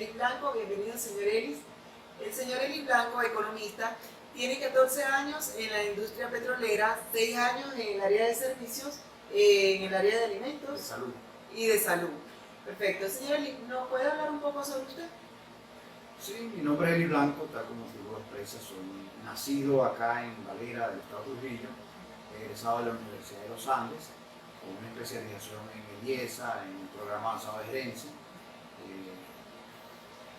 Elis Blanco. Bienvenido, señor Elis. El señor Elis Blanco, economista, tiene 14 años en la industria petrolera, 6 años en el área de servicios, en el área de alimentos. De salud. Y de salud. Perfecto. Señor Elis, ¿nos puede hablar un poco sobre usted? Sí, mi nombre es Elis Blanco, tal como tú lo expresas, soy nacido acá en Valera, del estado de Trujillo, egresado de la Universidad de los Andes, con una especialización en IESA, en un programa avanzado de gerencia,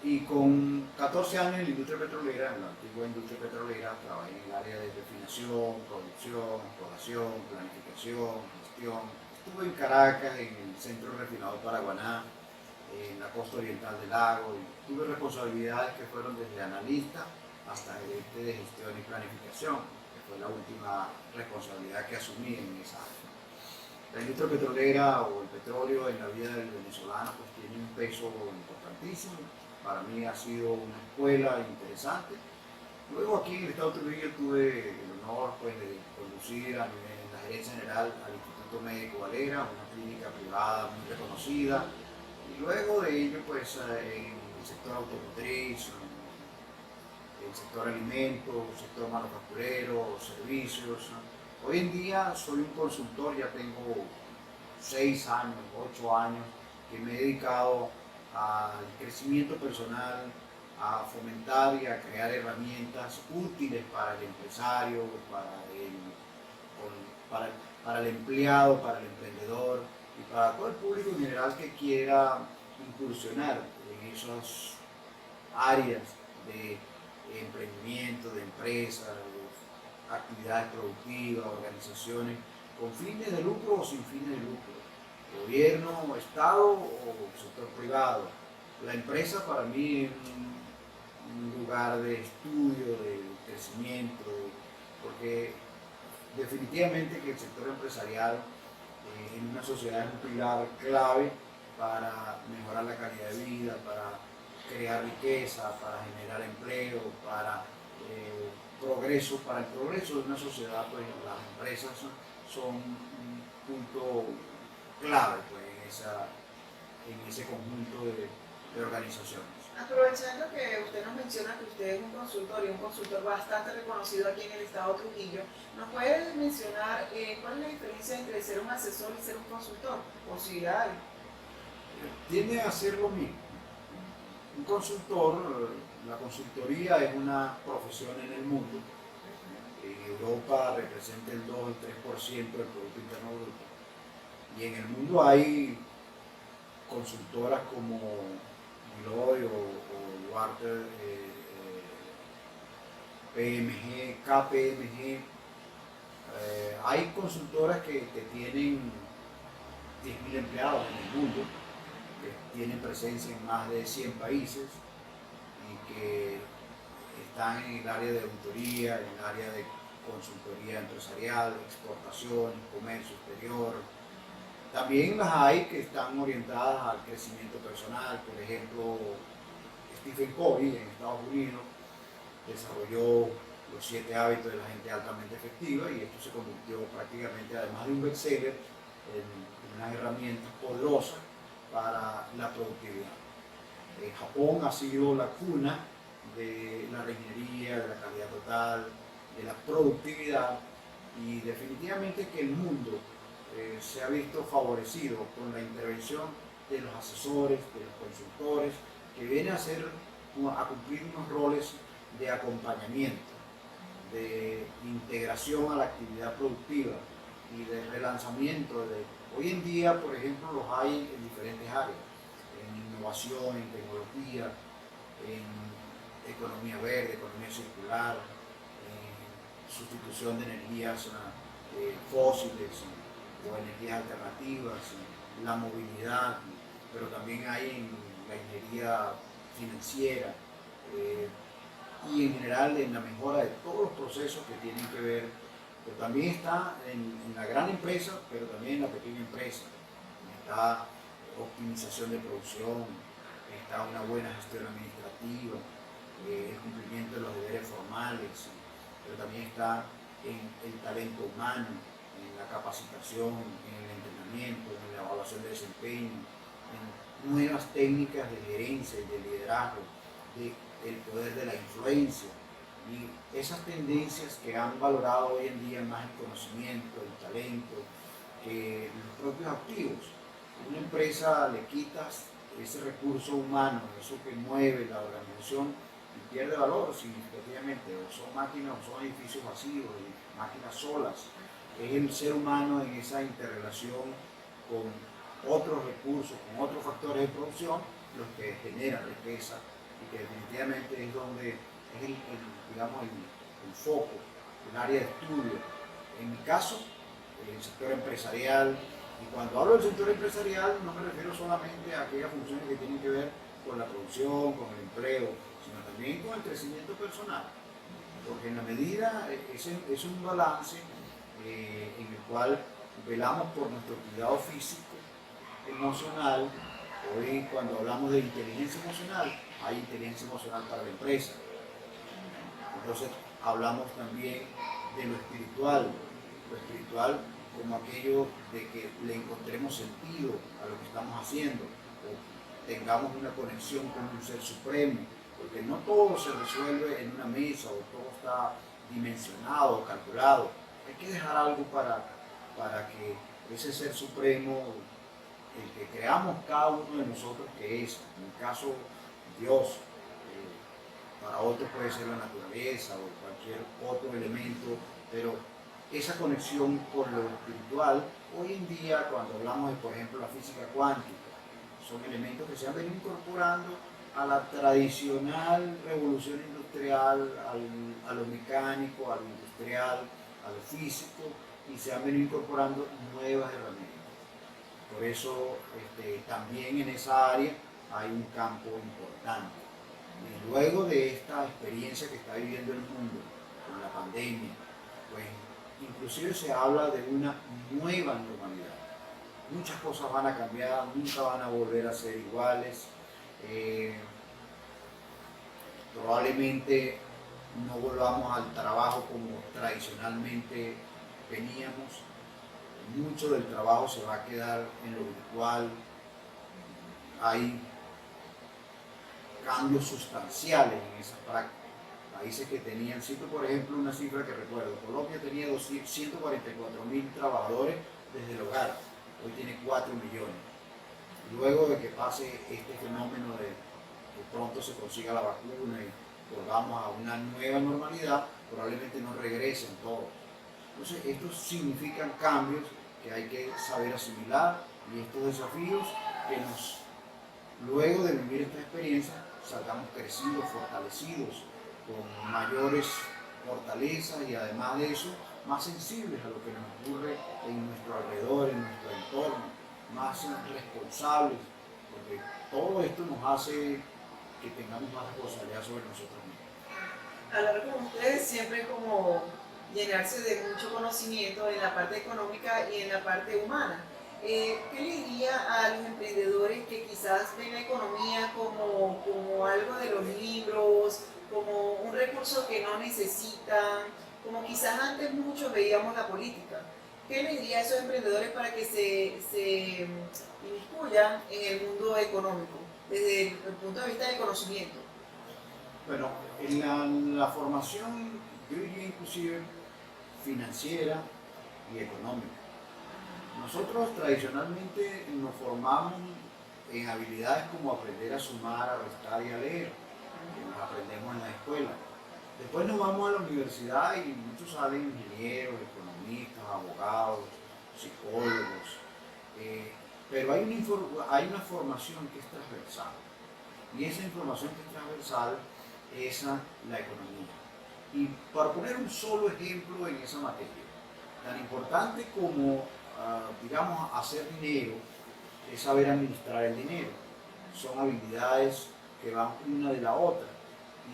y con 14 años en la industria petrolera, en la antigua industria petrolera, trabajé en el área de refinación, producción, exploración, planificación, gestión. Estuve en Caracas, en el centro refinado Paraguaná, en la costa oriental del lago, y tuve responsabilidades que fueron desde analista hasta gerente de gestión y planificación, que fue la última responsabilidad que asumí en esa área. La industria petrolera o el petróleo en la vida del venezolano pues tiene un peso importantísimo. Para mí ha sido una escuela interesante. Luego aquí en el estado de Trujillo tuve el honor pues, de conducir en la gerencia general al Instituto Médico Valera, una clínica privada muy reconocida. Y luego de ello pues en el sector automotriz, el sector alimentos, el sector manufacturero, servicios. Hoy en día soy un consultor, ya tengo 6 años, 8 años que me he dedicado al crecimiento personal, a fomentar y a crear herramientas útiles para el empresario, para, para el empleado, para el emprendedor y para todo el público en general que quiera incursionar en esas áreas de emprendimiento, de empresas, de actividades productivas, organizaciones con fines de lucro o sin fines de lucro, gobierno, Estado o sector privado. La empresa para mí es un lugar de estudio, de crecimiento, porque definitivamente que el sector empresarial en una sociedad es un pilar clave para mejorar la calidad de vida, para crear riqueza, para generar empleo, para progreso, para el progreso de una sociedad, pues las empresas son un punto clave pues, en ese conjunto de organizaciones. Aprovechando que usted nos menciona que usted es un consultor y un consultor bastante reconocido aquí en el estado de Trujillo, ¿nos puede mencionar cuál es la diferencia entre ser un asesor y ser un consultor? ¿O si hay? Tiende a ser lo mismo. Un consultor, la consultoría es una profesión en el mundo. En Europa representa el 2 o el 3% del Producto Interno Bruto. Y en el mundo hay consultoras como Deloitte o Walter, PMG, KPMG. Hay consultoras que tienen 10.000 empleados en el mundo, que tienen presencia en más de 100 países y que están en el área de auditoría, en el área de consultoría empresarial, exportación, comercio exterior. También las hay que están orientadas al crecimiento personal. Por ejemplo, Stephen Covey en Estados Unidos desarrolló los 7 hábitos de la gente altamente efectiva y esto se convirtió prácticamente, además de un bestseller, en una herramienta poderosa para la productividad. Japón ha sido la cuna de la refinería, de la calidad total, de la productividad y definitivamente que el mundo se ha visto favorecido con la intervención de los asesores, de los consultores, que vienen a cumplir unos roles de acompañamiento, de integración a la actividad productiva y de relanzamiento. Hoy en día, por ejemplo, los hay en diferentes áreas, en innovación, en tecnología, en economía verde, economía circular, en sustitución de energías fósiles o energías alternativas, la movilidad, pero también hay en la ingeniería financiera y en general en la mejora de todos los procesos que tienen que ver, pero también está en la gran empresa, pero también en la pequeña empresa. Está optimización de producción, está una buena gestión administrativa, el cumplimiento de los deberes formales, pero también está en el talento humano, en la capacitación, en el entrenamiento, en la evaluación de desempeño, en nuevas técnicas de gerencia y de liderazgo, del poder de la influencia y esas tendencias que han valorado hoy en día más el conocimiento, el talento, que los propios activos. A una empresa le quitas ese recurso humano, eso que mueve la organización y pierde valor significativamente, o son máquinas o son edificios vacíos, máquinas solas. Es el ser humano en esa interrelación con otros recursos, con otros factores de producción, los que generan riqueza y que definitivamente es donde es digamos, el foco, el área de estudio. En mi caso, el sector empresarial, y cuando hablo del sector empresarial no me refiero solamente a aquellas funciones que tienen que ver con la producción, con el empleo, sino también con el crecimiento personal, porque en la medida es un balance en el cual velamos por nuestro cuidado físico, emocional. Hoy cuando hablamos de inteligencia emocional, hay inteligencia emocional para la empresa. Entonces hablamos también de lo espiritual como aquello de que le encontremos sentido a lo que estamos haciendo, o tengamos una conexión con un ser supremo, porque no todo se resuelve en una mesa o todo está dimensionado o calculado. Hay que dejar algo para que ese ser supremo, el que creamos cada uno de nosotros, que es, en mi caso, Dios, para otros puede ser la naturaleza o cualquier otro elemento, pero esa conexión con lo espiritual, hoy en día cuando hablamos de, por ejemplo, la física cuántica, son elementos que se han venido incorporando a la tradicional revolución industrial, a lo mecánico, a lo industrial, a lo físico, y se han venido incorporando nuevas herramientas. Por eso también en esa área hay un campo importante. Y luego de esta experiencia que está viviendo el mundo con la pandemia, pues inclusive se habla de una nueva normalidad. Muchas cosas van a cambiar, nunca van a volver a ser iguales. Probablemente no volvamos al trabajo como tradicionalmente veníamos. Mucho del trabajo se va a quedar en lo virtual. Hay cambios sustanciales en esas prácticas. Países que tenían, cito por ejemplo una cifra que recuerdo, Colombia tenía 144.000 trabajadores desde el hogar, hoy tiene 4 millones. Luego de que pase este fenómeno de que pronto se consiga la vacuna y volvamos a una nueva normalidad, probablemente no regresen todos. Entonces, estos significan cambios que hay que saber asimilar y estos desafíos que luego de vivir esta experiencia, salgamos crecidos, fortalecidos, con mayores fortalezas y además de eso, más sensibles a lo que nos ocurre en nuestro alrededor, en nuestro entorno, más responsables, porque todo esto nos hace que tengamos más responsabilidad sobre nosotros mismos. Hablar con ustedes siempre es como llenarse de mucho conocimiento en la parte económica y en la parte humana. ¿Qué le diría a los emprendedores que quizás ven la economía como algo de los libros, como un recurso que no necesitan, como quizás antes muchos veíamos la política? ¿Qué le diría a esos emprendedores para que se inmiscuyan en el mundo económico, desde el punto de vista del conocimiento? Bueno, en la formación, yo diría inclusive financiera y económica. Nosotros tradicionalmente nos formamos en habilidades como aprender a sumar, a restar y a leer, que nos aprendemos en la escuela. Después nos vamos a la universidad y muchos salen ingenieros, economistas, abogados, psicólogos, pero hay una formación que es transversal, y esa información que es transversal es la economía. Y para poner un solo ejemplo en esa materia, tan importante como digamos, hacer dinero es saber administrar el dinero. Son habilidades que van una de la otra.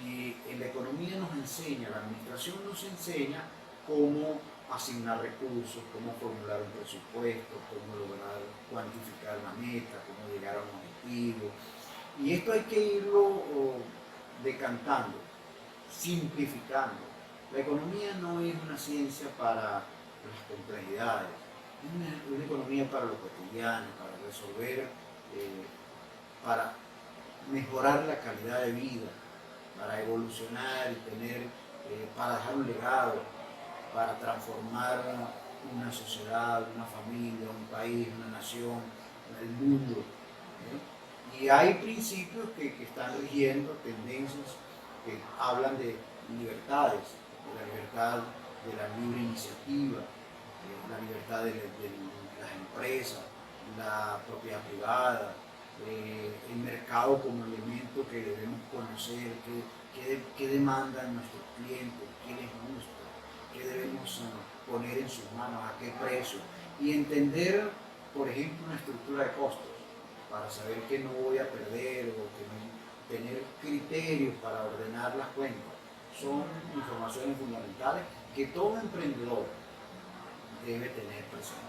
Y en la economía nos enseña, la administración nos enseña cómo asignar recursos, cómo formular un presupuesto, cómo lograr cuantificar la meta, cómo llegar a un objetivo. Y esto hay que irlo decantando, simplificando. La economía no es una ciencia para las complejidades, es una economía para lo cotidiano, para resolver para mejorar la calidad de vida, para evolucionar y tener, para dejar un legado, para transformar una sociedad, una familia, un país, una nación, el mundo. Y hay principios que están rigiendo tendencias que hablan de libertades, de la libertad de la libre iniciativa, la libertad de las empresas, la propiedad privada, el mercado como elemento que debemos conocer, qué demandan nuestros clientes, quién es justo, qué debemos poner en sus manos, a qué precio, y entender, por ejemplo, una estructura de costos para saber que no voy a perder o que no, tener criterios para ordenar las cuentas. Son informaciones fundamentales que todo emprendedor debe tener presente.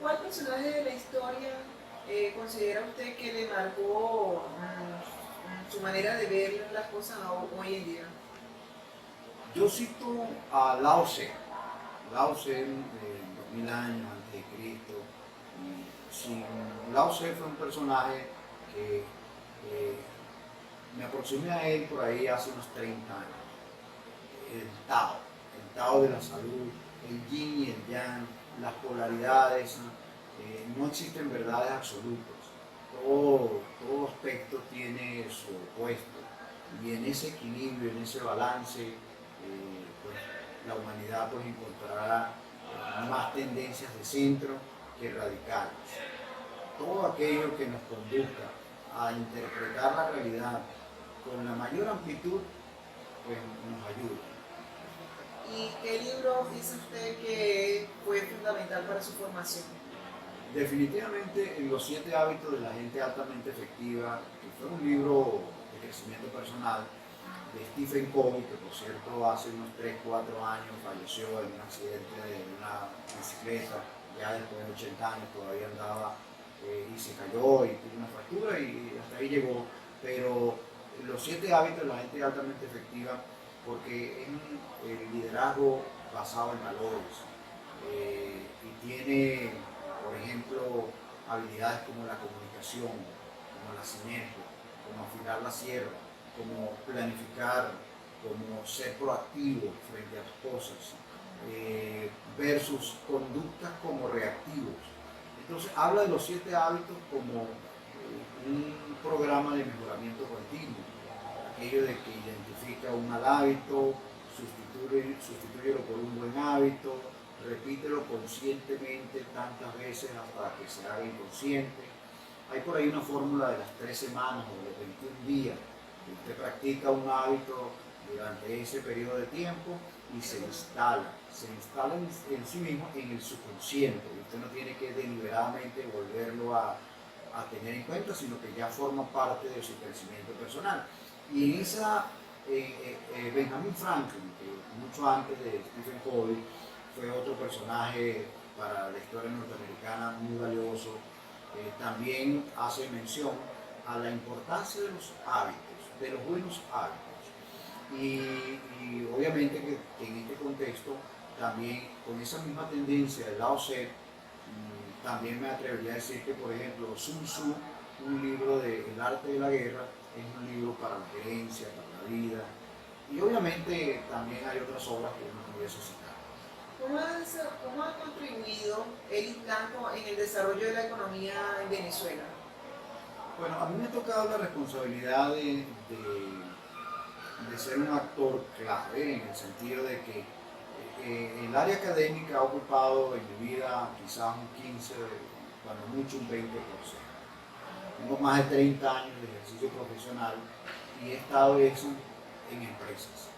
¿Cuál personaje de la historia considera usted que le marcó su manera de ver las cosas hoy en día? Yo cito a Lao Tse. Lao Tse, 2000 años antes de Cristo. Lao Tse fue un personaje que me aproximé a él por ahí hace unos 30 años. El Tao de la salud, el yin y el yang, las polaridades, no existen verdades absolutas. Todo aspecto tiene su opuesto. Y en ese equilibrio, en ese balance, pues, la humanidad pues, encontrará más tendencias de centro que radicales. Todo aquello que nos conduzca a interpretar la realidad con la mayor amplitud, pues nos ayuda. ¿Y qué libro dice usted que fue fundamental para su formación? Definitivamente en Los 7 hábitos de la gente altamente efectiva, que fue un libro de crecimiento personal de Stephen Covey, que por cierto hace unos 3-4 años falleció en un accidente de una bicicleta, ya después de 80 años todavía andaba y se cayó y tuvo una fractura y hasta ahí llegó. Pero Los 7 hábitos de la gente altamente efectiva, porque es un liderazgo basado en valores y tiene, por ejemplo, habilidades como la comunicación, como la sinergia, como afilar la sierra, como planificar, como ser proactivo frente a las cosas, versus conductas como reactivos. Entonces habla de los 7 hábitos como un programa de mejoramiento continuo, aquello de que identifica un mal hábito, sustitúyelo por un buen hábito, repítelo conscientemente tantas veces hasta que se haga inconsciente. Hay por ahí una fórmula de las 3 semanas o de los 21 días, que usted practica un hábito durante ese periodo de tiempo y se instala en sí mismo en el subconsciente. Y usted no tiene que deliberadamente volverlo a tener en cuenta, sino que ya forma parte de su crecimiento personal. Y en esa, Benjamin Franklin, que mucho antes de Stephen Covey, fue otro personaje para la historia norteamericana muy valioso, también hace mención a la importancia de los hábitos, de los buenos hábitos. Y obviamente que en este contexto, también con esa misma tendencia del Lao Tse, también me atrevería a decir que, por ejemplo, Sun Tzu, un libro de El arte de la guerra, es un libro para la gerencia, para la vida. Y obviamente también hay otras obras que uno pudiese citar. ¿Cómo ha contribuido Eric Blanco en el desarrollo de la economía en Venezuela? Bueno, a mí me ha tocado la responsabilidad de ser un actor clave, en el sentido de que el área académica ha ocupado en mi vida quizás un 15, cuando mucho un 20%. Tengo más de 30 años de ejercicio profesional y he estado eso en empresas.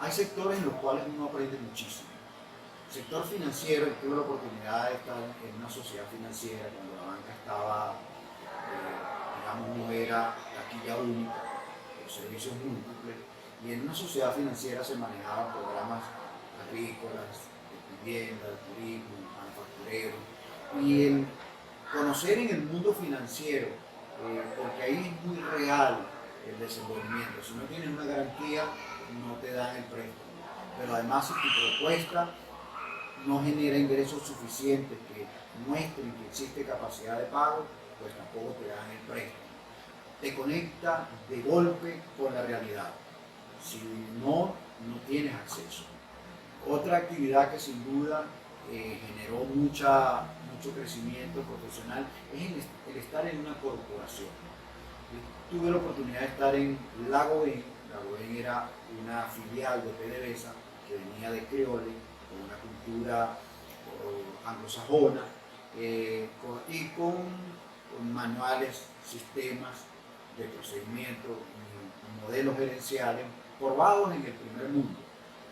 Hay sectores en los cuales uno aprende muchísimo. El sector financiero, tuve la oportunidad de estar en una sociedad financiera cuando la banca estaba, digamos, no era taquilla única, los servicios múltiples, y en una sociedad financiera se manejaban programas agrícolas, de vivienda, de turismo, manufacturero, y el conocer en el mundo financiero, porque ahí es muy real el desenvolvimiento. Si no tienes una garantía, no te dan el préstamo. Pero además, si tu propuesta no genera ingresos suficientes que muestren que existe capacidad de pago, pues tampoco te dan el préstamo. Te conecta de golpe con la realidad. Si no, no tienes acceso. Otra actividad que sin duda generó mucho crecimiento profesional es el estar en una corporación. Tuve la oportunidad de estar en Lagoen. Lagoen era una filial de PDVSA que venía de Creole, con una cultura anglosajona, y con manuales, sistemas de procedimiento y modelos gerenciales probados en el primer mundo.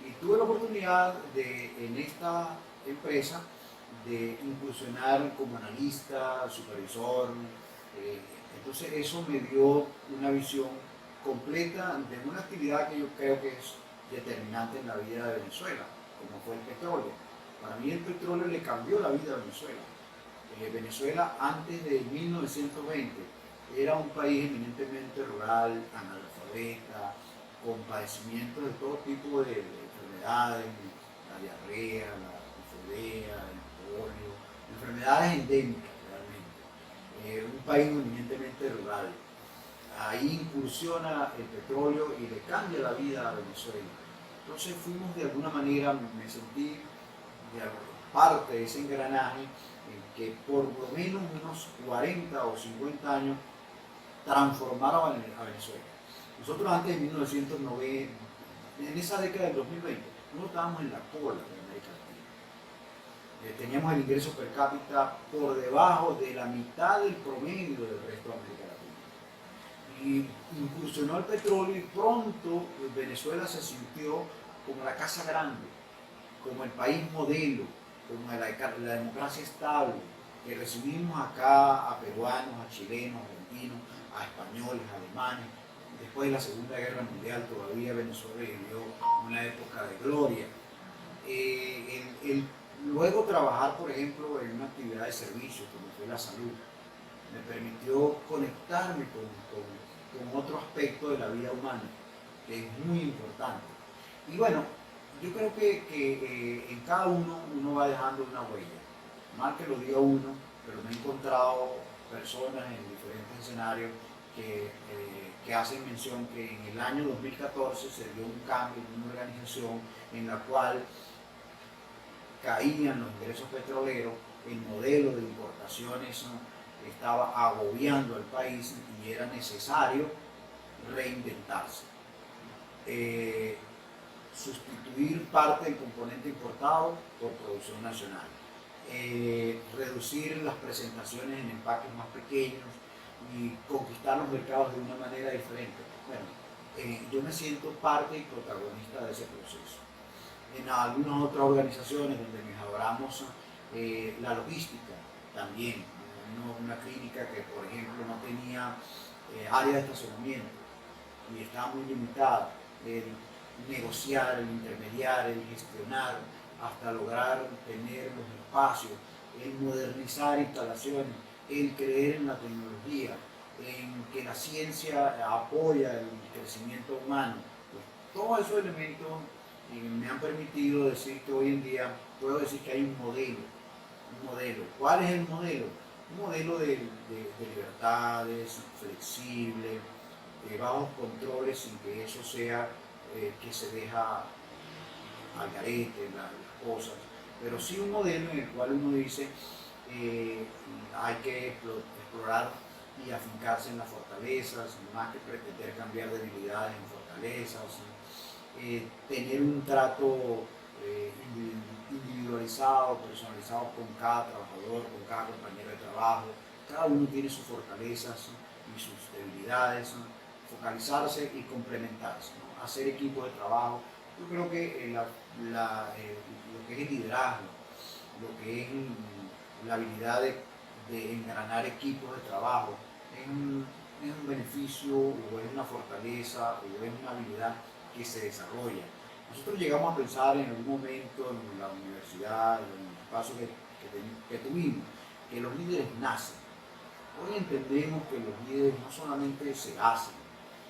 Y tuve la oportunidad en esta empresa de incursionar como analista, supervisor. Entonces eso me dio una visión completa de una actividad que yo creo que es determinante en la vida de Venezuela, como fue el petróleo. Para mí el petróleo le cambió la vida a Venezuela. Venezuela antes de 1920 era un país eminentemente rural, analfabeta, con padecimientos de todo tipo de enfermedades, la diarrea, la tifodea, el polio, enfermedades endémicas realmente. Un país eminentemente rural. Ahí incursiona el petróleo y le cambia la vida a Venezuela. Entonces fuimos de alguna manera, me sentí parte de ese engranaje que por lo menos unos 40 o 50 años transformaron a Venezuela. Nosotros antes de 1990, en esa década del 2020, nosotros estábamos en la cola de América Latina. Teníamos el ingreso per cápita por debajo de la mitad del promedio del resto de América Latina. Y incursionó el petróleo y pronto Venezuela se sintió como la casa grande, como el país modelo, como la democracia estable, que recibimos acá a peruanos, a chilenos, argentinos, a españoles, a alemanes. Después de la Segunda Guerra Mundial todavía Venezuela vivió una época de gloria. Luego trabajar, por ejemplo, en una actividad de servicio como fue la salud, me permitió conectarme con otro aspecto de la vida humana, que es muy importante. Y bueno, yo creo que en cada uno va dejando una huella. Mal que lo diga uno, pero me he encontrado personas en diferentes escenarios que hacen mención que en el año 2014 se dio un cambio en una organización en la cual caían los ingresos petroleros, el modelo de importaciones estaba agobiando al país y era necesario reinventarse. Sustituir parte del componente importado por producción nacional, reducir las presentaciones en empaques más pequeños y conquistar los mercados de una manera diferente. Bueno, yo me siento parte y protagonista de ese proceso. En algunas otras organizaciones donde mejoramos la logística también, una clínica que por ejemplo no tenía área de estacionamiento y estaba muy limitada, negociar, el intermediar, el gestionar, hasta lograr tener los espacios, el modernizar instalaciones, el creer en la tecnología, en que la ciencia apoya el crecimiento humano. Pues, todos esos elementos me han permitido decir que hoy en día puedo decir que hay un modelo. ¿Cuál es el modelo? Un modelo de libertades, flexible, de bajos controles, sin que eso sea que se deja al garete las cosas, pero sí un modelo en el cual uno dice hay que explorar y afincarse en las fortalezas, más que pretender cambiar debilidades en fortalezas, tener un trato individualizado, personalizado con cada trabajador, con cada compañero de trabajo. Cada uno tiene sus fortalezas y sus debilidades, focalizarse y complementarse, ¿no? Hacer equipos de trabajo. Yo creo que lo que es el liderazgo, lo que es la habilidad de engranar equipos de trabajo, es un beneficio o es una fortaleza o es una habilidad que se desarrolla. Nosotros llegamos a pensar en algún momento en la universidad, en el espacio que tuvimos, que los líderes nacen. Hoy entendemos que los líderes no solamente se hacen,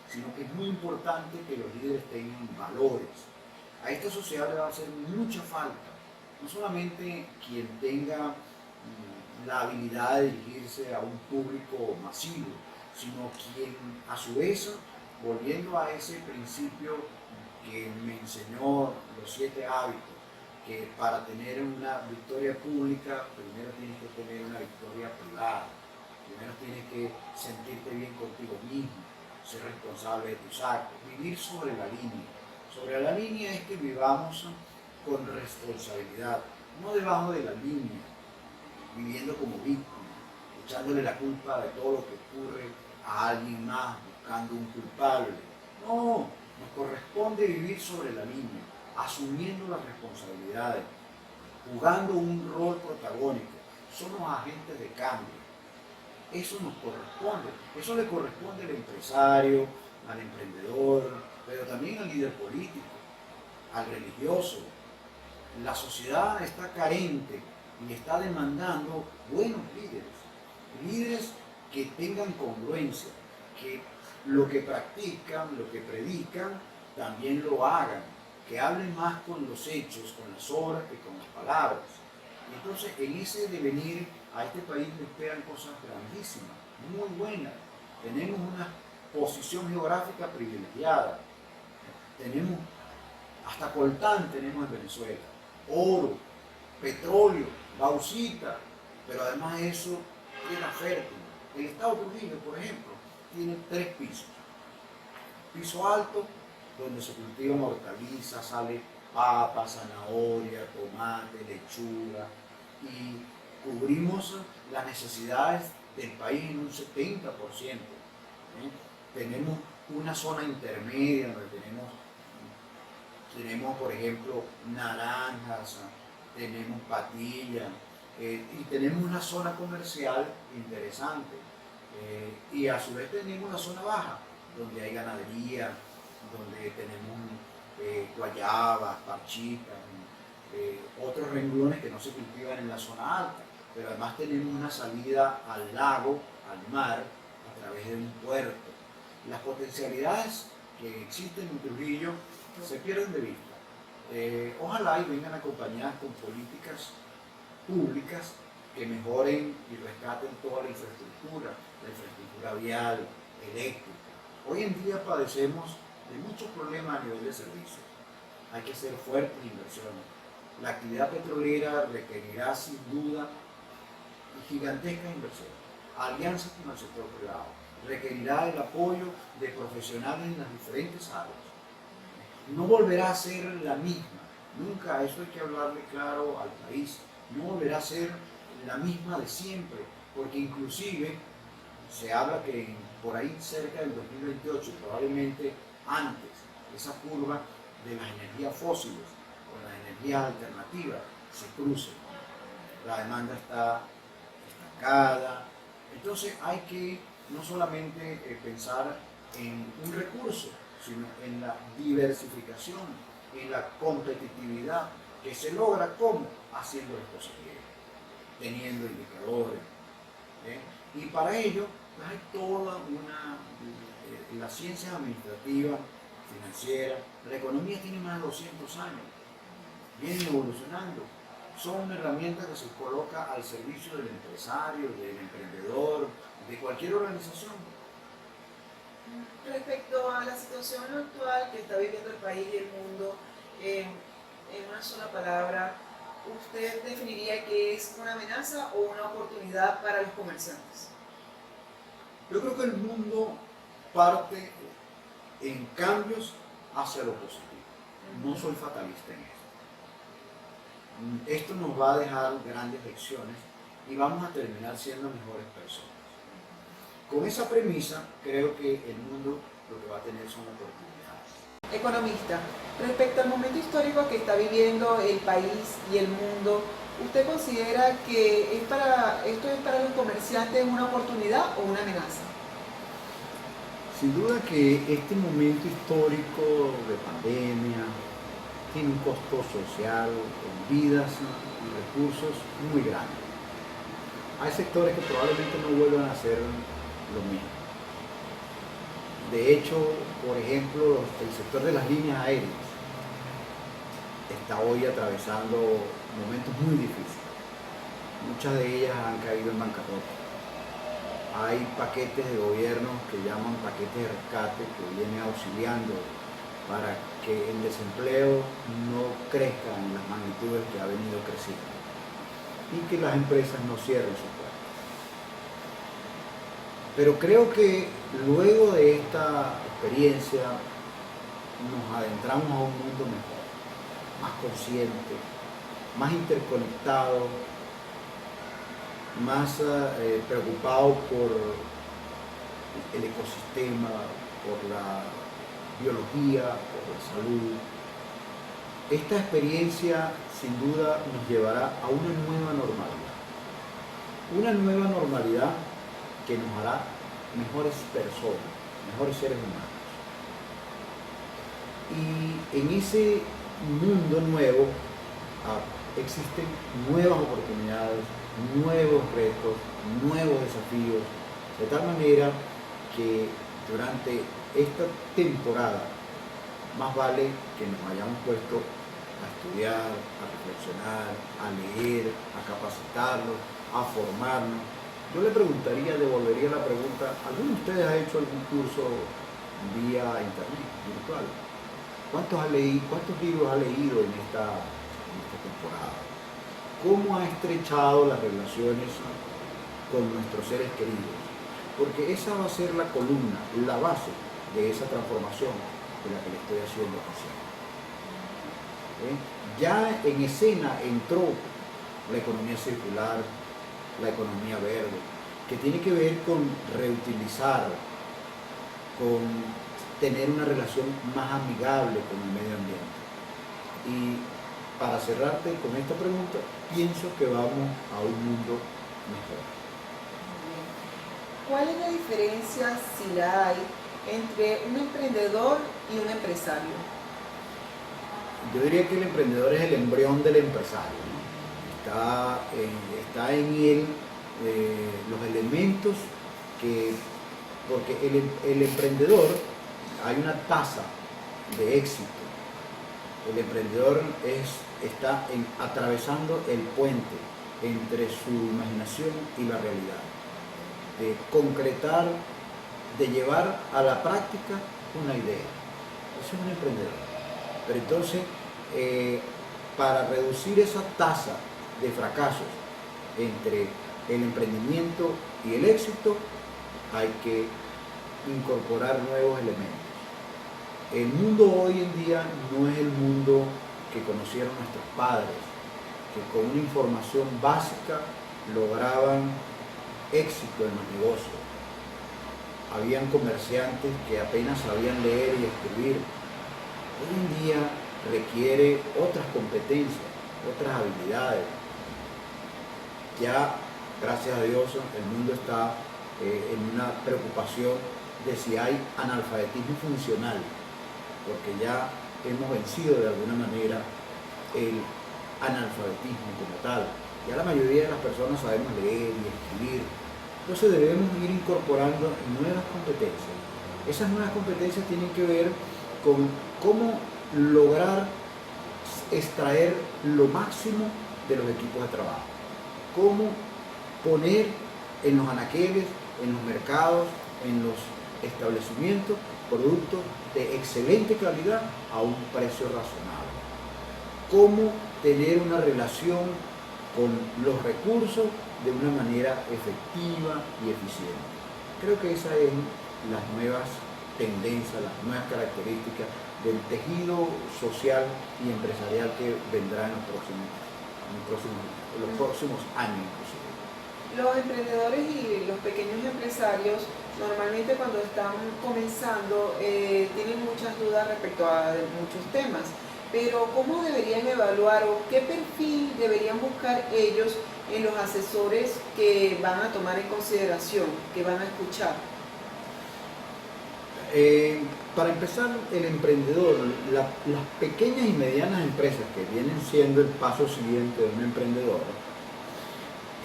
sino que es muy importante que los líderes tengan valores. A esta sociedad le va a hacer mucha falta no solamente quien tenga la habilidad de dirigirse a un público masivo, sino quien a su vez, volviendo a ese principio que me enseñó los 7 hábitos, que para tener una victoria pública primero tienes que tener una victoria privada, primero tienes que sentirte bien contigo mismo, ser responsable de tus actos, vivir sobre la línea. Sobre la línea es que vivamos con responsabilidad, no debajo de la línea, viviendo como víctima, echándole la culpa de todo lo que ocurre a alguien más, buscando un culpable. No, nos corresponde vivir sobre la línea, asumiendo las responsabilidades, jugando un rol protagónico. Somos agentes de cambio. Eso nos corresponde. Eso le corresponde al empresario, al emprendedor, pero también al líder político, al religioso. La sociedad está carente y está demandando buenos líderes, líderes que tengan congruencia, que lo que practican, lo que predican, también lo hagan, que hablen más con los hechos, con las obras que con las palabras. Y entonces en ese devenir a este país le esperan cosas grandísimas, muy buenas. Tenemos una posición geográfica privilegiada, tenemos hasta coltán tenemos en Venezuela, oro, petróleo, bauxita, pero además eso tierra fértil. El estado Trujillo, por ejemplo, tiene 3 pisos. Piso alto, donde se cultivan hortalizas, sale papa, zanahoria, tomate, lechuga, y cubrimos las necesidades del país en un 70%. Tenemos una zona intermedia donde tenemos por ejemplo, naranjas, tenemos patillas, y tenemos una zona comercial interesante. Y a su vez tenemos la zona baja, donde hay ganadería, donde tenemos guayabas, parchitas, otros renglones que no se cultivan en la zona alta, pero además tenemos una salida al lago, al mar, a través de un puerto. Las potencialidades que existen en Trujillo se pierden de vista. Ojalá y vengan acompañadas con políticas públicas que mejoren y rescaten toda la infraestructura vial, eléctrica. Hoy en día padecemos de muchos problemas a nivel de servicios. Hay que hacer fuertes inversiones. La actividad petrolera requerirá sin duda gigantescas inversiones, alianzas con el sector privado, requerirá el apoyo de profesionales en las diferentes áreas. No volverá a ser la misma, nunca, eso hay que hablarle claro al país, no volverá a ser la misma de siempre, porque inclusive se habla que por ahí cerca del 2028, probablemente antes, esa curva de las energías fósiles con las energías alternativas se cruce. La demanda está estancada, entonces hay que no solamente pensar en un recurso, sino en la diversificación, en la competitividad, que se logra ¿cómo? Haciendo las cosas bien, teniendo indicadores. Y para ello pues hay toda las ciencias administrativas, financieras, la economía tiene más de 200 años, viene evolucionando. Son herramientas que se colocan al servicio del empresario, del emprendedor, de cualquier organización. Respecto a la situación actual que está viviendo el país y el mundo, en una sola palabra, ¿usted definiría que es una amenaza o una oportunidad para los comerciantes? Yo creo que el mundo parte en cambios hacia lo positivo. No soy fatalista en esto. Esto nos va a dejar grandes lecciones y vamos a terminar siendo mejores personas. Con esa premisa, creo que el mundo lo que va a tener son oportunidades. Economista, respecto al momento histórico que está viviendo el país y el mundo, ¿usted considera que esto es para los comerciantes una oportunidad o una amenaza? Sin duda que este momento histórico de pandemia tiene un costo social, en vidas y recursos muy grande. Hay sectores que probablemente no vuelvan a hacer lo mismo. De hecho, por ejemplo, el sector de las líneas aéreas está hoy atravesando momentos muy difíciles. Muchas de ellas han caído en bancarrota. Hay paquetes de gobierno que llaman paquetes de rescate que vienen auxiliando para que el desempleo no crezca en las magnitudes que ha venido creciendo y que las empresas no cierren sus puertas. Pero creo que luego de esta experiencia nos adentramos a un mundo mejor, más consciente, más interconectado, más preocupado por el ecosistema, por la biología, por la salud. Esta experiencia sin duda nos llevará a una nueva normalidad que nos hará mejores personas, mejores seres humanos. Y en ese mundo nuevo existen nuevas oportunidades, nuevos retos, nuevos desafíos, de tal manera que durante esta temporada más vale que nos hayamos puesto a estudiar, a reflexionar, a leer, a capacitarnos, a formarnos. Yo le preguntaría, devolvería la pregunta, ¿alguno de ustedes ha hecho algún curso vía internet, virtual? ¿Cuántos libros ha leído en esta temporada? ¿Cómo ha estrechado las relaciones con nuestros seres queridos? Porque esa va a ser la columna, la base de esa transformación de la que le estoy haciendo mención. Ya en escena entró la economía circular, la economía verde, que tiene que ver con reutilizar, con tener una relación más amigable con el medio ambiente. Y para cerrarte con esta pregunta, pienso que vamos a un mundo mejor. ¿Cuál es la diferencia, si la hay, entre un emprendedor y un empresario? Yo diría que el emprendedor es el embrión del empresario, ¿no? Está en él los elementos que, porque el emprendedor, hay una tasa de éxito. El emprendedor está atravesando el puente entre su imaginación y la realidad, de concretar, de llevar a la práctica una idea. Eso es un emprendedor. Pero entonces, para reducir esa tasa de fracasos entre el emprendimiento y el éxito, hay que incorporar nuevos elementos. El mundo hoy en día no es el mundo que conocieron nuestros padres, que con una información básica lograban éxito en los negocios. Habían comerciantes que apenas sabían leer y escribir. Hoy en día requiere otras competencias, otras habilidades. Ya, gracias a Dios, el mundo está en una preocupación de si hay analfabetismo funcional, porque ya hemos vencido de alguna manera el analfabetismo como tal. Ya la mayoría de las personas sabemos leer y escribir. Entonces debemos ir incorporando nuevas competencias. Esas nuevas competencias tienen que ver con cómo lograr extraer lo máximo de los equipos de trabajo. Cómo poner en los anaqueles, en los mercados, en los establecimientos, productos de excelente calidad a un precio razonable. Cómo tener una relación con los recursos de una manera efectiva y eficiente. Creo que esas son las nuevas tendencias, las nuevas características del tejido social y empresarial que vendrá en los próximos años inclusive. Los emprendedores y los pequeños empresarios normalmente cuando están comenzando tienen muchas dudas respecto a muchos temas, pero ¿cómo deberían evaluar o qué perfil deberían buscar ellos en los asesores que van a tomar en consideración, que van a escuchar? Para empezar, el emprendedor, las pequeñas y medianas empresas que vienen siendo el paso siguiente de un emprendedor,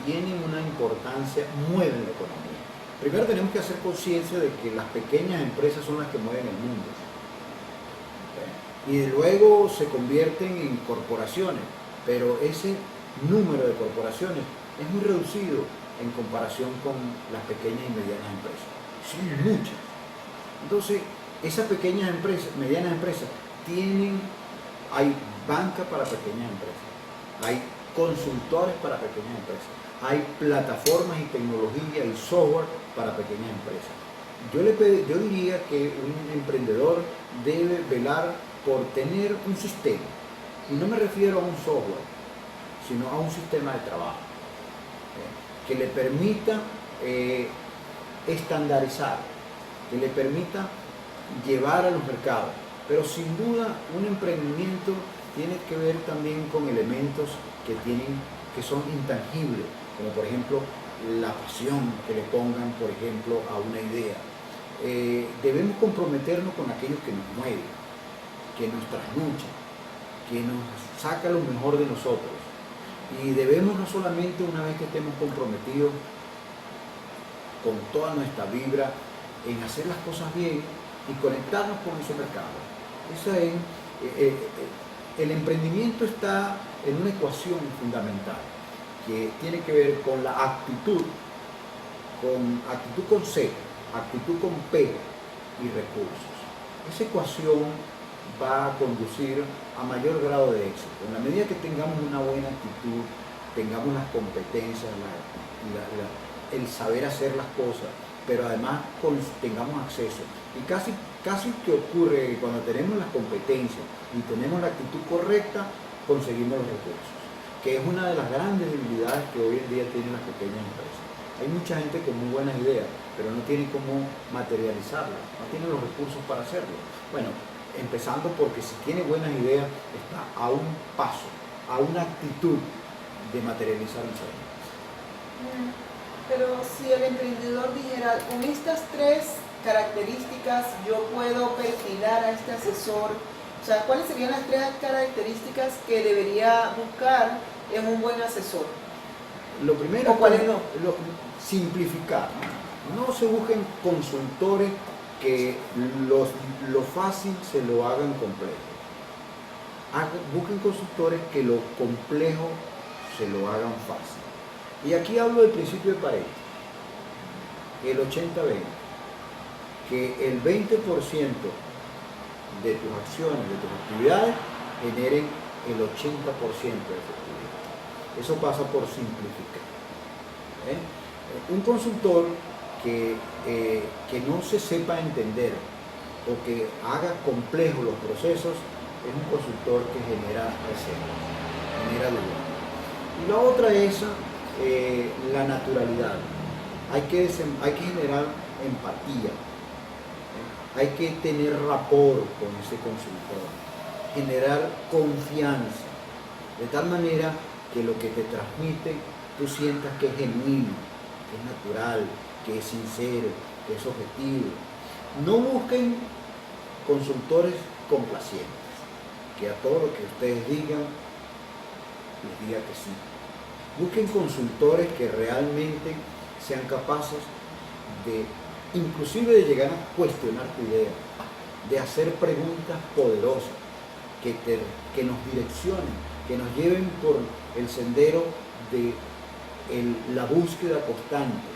tienen una importancia, mueven la economía. Primero tenemos que hacer conciencia de que las pequeñas empresas son las que mueven el mundo. y luego se convierten en corporaciones, pero ese número de corporaciones es muy reducido en comparación con las pequeñas y medianas empresas. Son muchas. Entonces, esas pequeñas empresas, medianas empresas, hay banca para pequeñas empresas, hay consultores para pequeñas empresas, hay plataformas y tecnología y software para pequeñas empresas. Yo diría que un emprendedor debe velar por tener un sistema, y no me refiero a un software, sino a un sistema de trabajo que le permita estandarizar, que le permita llevar a los mercados. Pero sin duda un emprendimiento tiene que ver también con elementos que son intangibles, como por ejemplo la pasión que le pongan, por ejemplo, a una idea. Debemos comprometernos con aquellos que nos mueven, que nos trasnochan, que nos saca lo mejor de nosotros. Y debemos no solamente, una vez que estemos comprometidos con toda nuestra vibra en hacer las cosas bien y conectarnos con ese mercado. El emprendimiento está en una ecuación fundamental que tiene que ver con la actitud con C, actitud con P y recursos. Esa ecuación va a conducir a mayor grado de éxito. En la medida que tengamos una buena actitud, tengamos las competencias, el saber hacer las cosas, pero además tengamos acceso. Y casi que ocurre cuando tenemos las competencias y tenemos la actitud correcta, conseguimos los recursos, que es una de las grandes debilidades que hoy en día tienen las pequeñas empresas. Hay mucha gente con muy buenas ideas, pero no tiene cómo materializarlas, no tiene los recursos para hacerlo. Bueno, empezando porque si tiene buenas ideas, está a un paso, a una actitud de materializar un sueño. Pero si el emprendedor dijera, con estas 3 características yo puedo perfilar a este asesor, o sea, ¿cuáles serían las 3 características que debería buscar en un buen asesor? Lo primero ¿O cuáles no? Simplificar. No se busquen consultores que lo fácil se lo hagan complejo. Busquen consultores que lo complejo se lo hagan fácil. Y aquí hablo del principio de Pareto, el 80-20, que el 20% de tus acciones, de tus actividades, generen el 80% de efectividad. Eso pasa por simplificar. Un consultor que no se sepa entender o que haga complejos los procesos es un consultor que genera reservas, genera dudas. Y la otra es la naturalidad. Hay que generar empatía, hay que tener rapport con ese consultor, generar confianza, de tal manera que lo que te transmite tú sientas que es genuino, que es natural, que es sincero, que es objetivo. No busquen consultores complacientes, que a todo lo que ustedes digan les diga que sí. Busquen consultores que realmente sean capaces inclusive de llegar a cuestionar tu idea, de hacer preguntas poderosas, que nos direccionen, que nos lleven por el sendero de la búsqueda constante.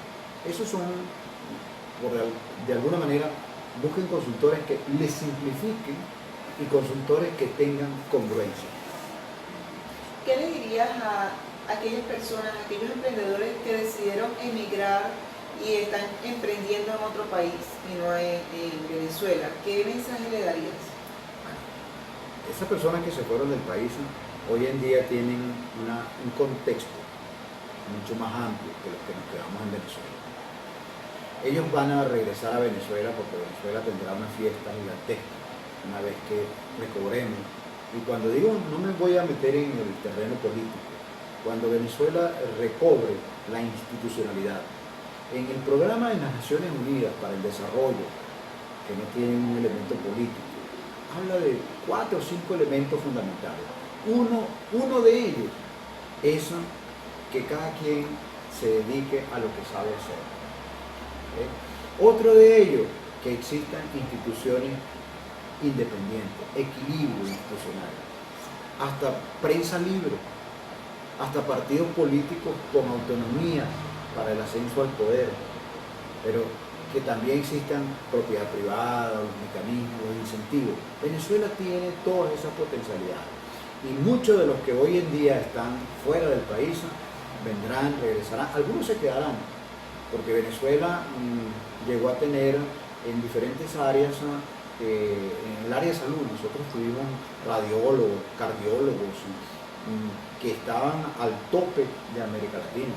Esos son, de alguna manera, busquen consultores que les simplifiquen y consultores que tengan congruencia. ¿Qué le dirías a aquellas personas, a aquellos emprendedores que decidieron emigrar y están emprendiendo en otro país y no en Venezuela? ¿Qué mensaje le darías? Esas personas que se fueron del país hoy en día tienen un contexto mucho más amplio que los que nos quedamos en Venezuela. Ellos van a regresar a Venezuela porque Venezuela tendrá una fiesta gigantesca una vez que recobremos. Y cuando digo no me voy a meter en el terreno político, cuando Venezuela recobre la institucionalidad, en el programa de las Naciones Unidas para el Desarrollo, que no tiene un elemento político, habla de 4 o 5 elementos fundamentales. Uno de ellos es que cada quien se dedique a lo que sabe hacer. Otro de ellos, que existan instituciones independiente, equilibrio institucional, hasta prensa libre, hasta partidos políticos con autonomía para el ascenso al poder, pero que también existan propiedad privada, los mecanismos, los incentivos. Venezuela tiene todas esas potencialidades y muchos de los que hoy en día están fuera del país vendrán, regresarán, algunos se quedarán, porque Venezuela llegó a tener en diferentes áreas, en el área de salud, nosotros tuvimos radiólogos, cardiólogos, que estaban al tope de América Latina.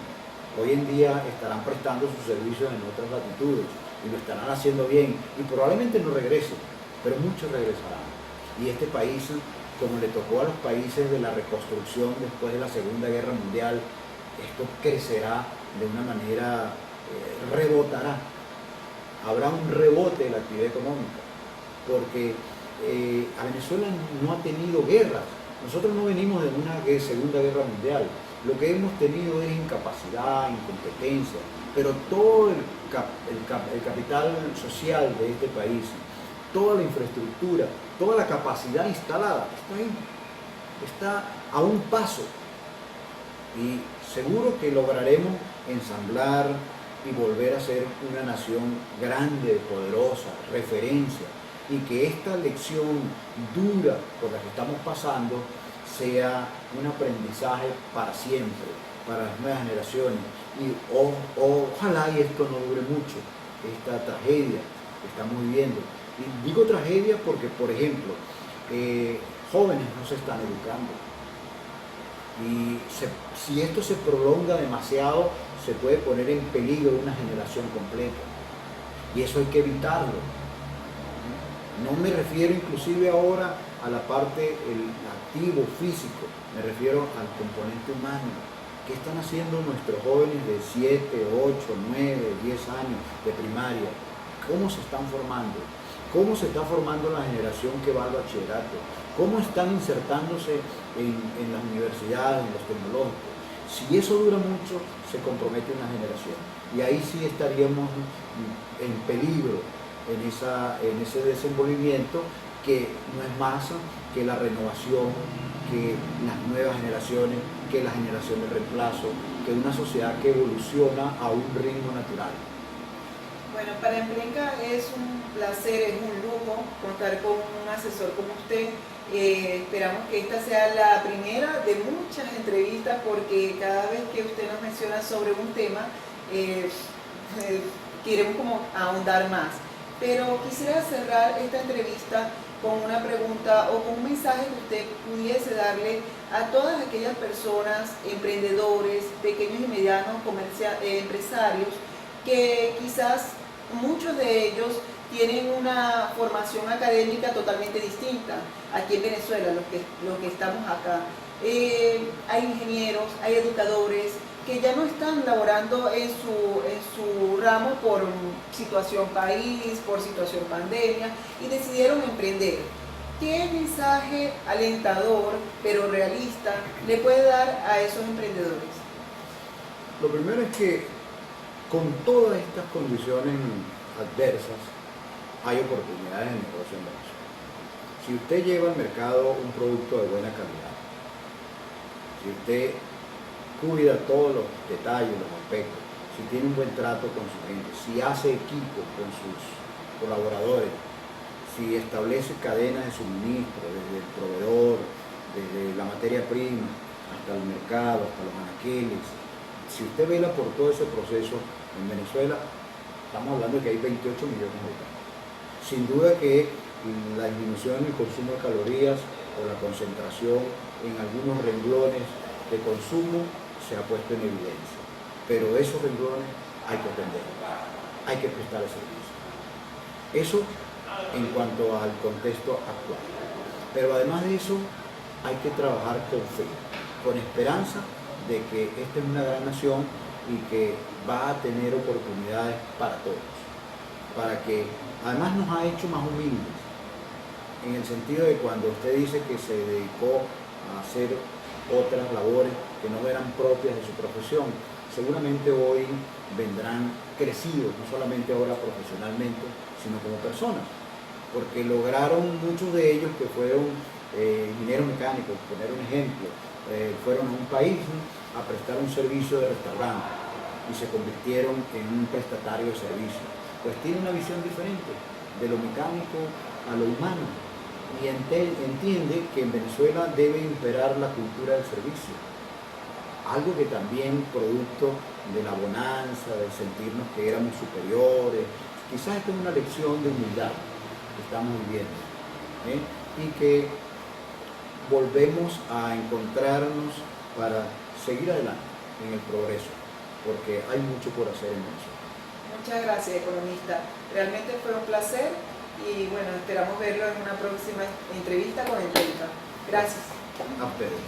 Hoy en día estarán prestando sus servicios en otras latitudes y lo estarán haciendo bien y probablemente no regresen, pero muchos regresarán. Y este país, como le tocó a los países de la reconstrucción después de la Segunda Guerra Mundial, esto crecerá de una manera, rebotará. Habrá un rebote de la actividad económica, porque a Venezuela no ha tenido guerras. Nosotros no venimos de una Segunda Guerra Mundial. Lo que hemos tenido es incapacidad, incompetencia, pero todo el capital social de este país, toda la infraestructura, toda la capacidad instalada está ahí, está a un paso. Y seguro que lograremos ensamblar y volver a ser una nación grande, poderosa, referencia, y que esta lección dura por la que estamos pasando sea un aprendizaje para siempre, para las nuevas generaciones. Y ojalá y esto no dure mucho, esta tragedia que estamos viviendo. Y digo tragedia porque, por ejemplo, jóvenes no se están educando. Y si esto se prolonga demasiado, se puede poner en peligro una generación completa. Y eso hay que evitarlo. No me refiero inclusive ahora a la parte el activo, físico, me refiero al componente humano. ¿Qué están haciendo nuestros jóvenes de 7, 8, 9, 10 años de primaria? ¿Cómo se están formando? ¿Cómo se está formando la generación que va al bachillerato? ¿Cómo están insertándose en las universidades, en los tecnológicos? Si eso dura mucho, se compromete una generación. Y ahí sí estaríamos en peligro en ese desenvolvimiento que no es más que la renovación, que las nuevas generaciones, que la generación de reemplazo, que una sociedad que evoluciona a un ritmo natural. Bueno, para Emprenca es un placer, es un lujo contar con un asesor como usted. Esperamos que esta sea la primera de muchas entrevistas, porque cada vez que usted nos menciona sobre un tema, queremos como ahondar más. Pero quisiera cerrar esta entrevista con una pregunta o con un mensaje que usted pudiese darle a todas aquellas personas, emprendedores, pequeños y medianos empresarios, que quizás muchos de ellos tienen una formación académica totalmente distinta aquí en Venezuela, los que estamos acá. Hay ingenieros, hay educadores que ya no están laborando en su ramo por situación país, por situación pandemia, y decidieron emprender. ¿Qué mensaje alentador, pero realista, le puede dar a esos emprendedores? Lo primero es que con todas estas condiciones adversas hay oportunidades de negocio en Venezuela. Si usted lleva al mercado un producto de buena calidad, si usted cuida todos los detalles, los aspectos, si tiene un buen trato con su gente, si hace equipo con sus colaboradores, si establece cadenas de suministro desde el proveedor, desde la materia prima hasta el mercado, hasta los anaqueles, si usted vela por todo ese proceso en Venezuela, estamos hablando de que hay 28 millones de habitantes. Sin duda que la disminución en el consumo de calorías o la concentración en algunos renglones de consumo se ha puesto en evidencia, pero esos renglones hay que atenderlos, hay que prestar el servicio. Eso en cuanto al contexto actual. Pero además de eso, hay que trabajar con fe, con esperanza de que esta es una gran nación y que va a tener oportunidades para todos, para que además nos ha hecho más humildes, en el sentido de cuando usted dice que se dedicó a hacer otras labores que no eran propias de su profesión, seguramente hoy vendrán crecidos, no solamente ahora profesionalmente, sino como personas. porque lograron muchos de ellos que fueron ingenieros mecánicos, por poner un ejemplo, fueron a un país, ¿no?, a prestar un servicio de restaurante y se convirtieron en un prestatario de servicio. Pues tiene una visión diferente de lo mecánico a lo humano y entiende que en Venezuela debe imperar la cultura del servicio, algo que también producto de la bonanza, de sentirnos que éramos superiores. Quizás esta es una lección de humildad que estamos viviendo, ¿eh? Y que volvemos a encontrarnos para seguir adelante en el progreso, porque hay mucho por hacer en Venezuela. Muchas gracias, economista. Realmente fue un placer y bueno, esperamos verlo en una próxima entrevista con Entelica. Gracias. A ustedes.